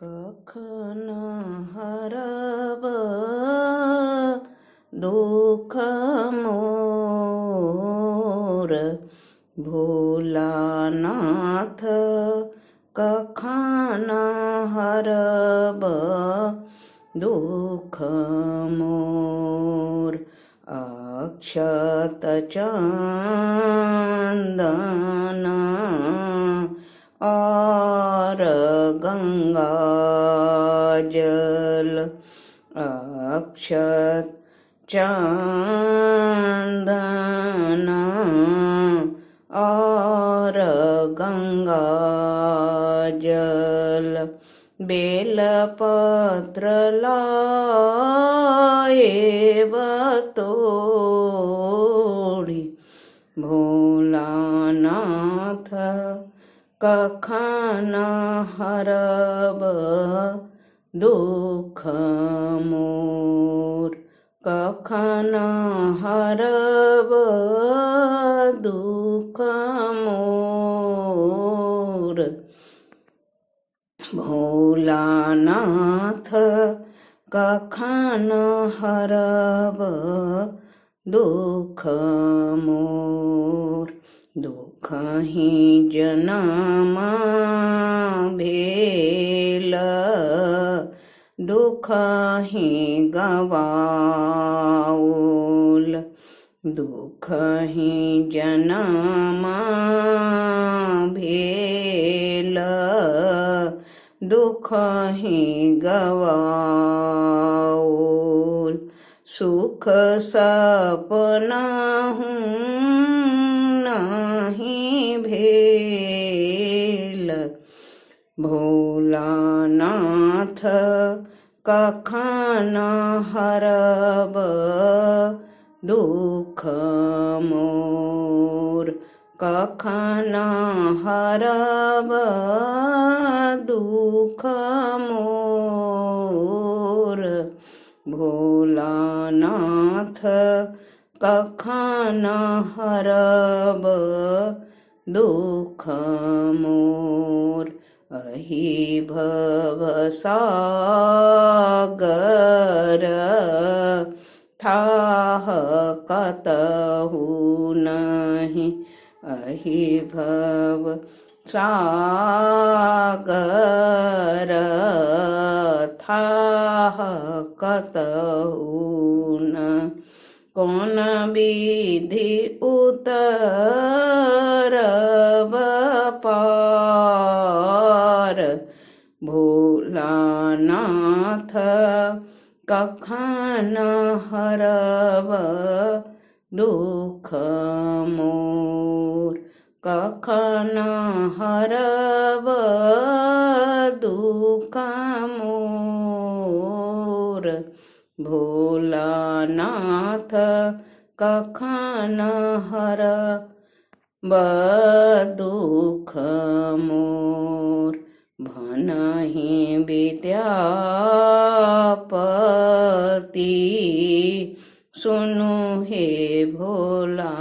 કખન હરબ દુઃખ મોર ભોલાનાથ કખન હરબ દુઃખ મોર અક્ષત ચંદન और गंगाजल अक्षत चंदन और गंगाजल बेलपत्र लाए बतोड़ी भोलानाथ कखन हरब दुःख मोर कखन हरब दुःख मोर भोलानाथ कखन हरब दुःख मोर दुःख ही जन्म भेल दुःख ही गवाओल दुःख ही जन्म भेल दुःख ही गवाओल सुख सपना हूँ नहीं भेल भोलानाथ कखन हरब दुःख मोर कखन हरब दुःख मोर भोलानाथ कखन हरब दुःख मोर अहि भवसागर थाह कतहु नहीं अहि भव सागर थाह कतहु न कौन विधि उतरब पार भोलानाथ कखन हरब दुःख मोर कखन हरब दुःख मोर भोलानाथ कखन हरब दुःख मोर भनहि विद्यापति सुनु हे भोलानाथ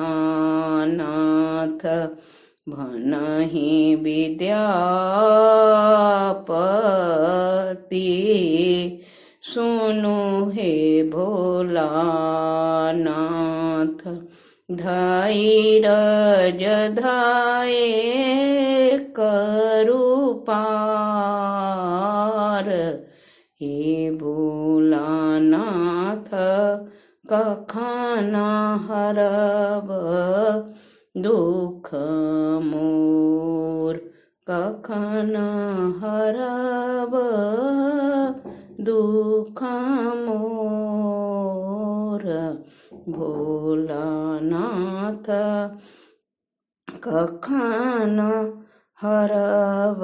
भनहि विद्यापति सुनु हे भोलानाथ धैर्य धाये करू पार हे भोलानाथ कखन हरब दुःख मोर कखन हरब दुःख मोर भोलानाथ कखन हरब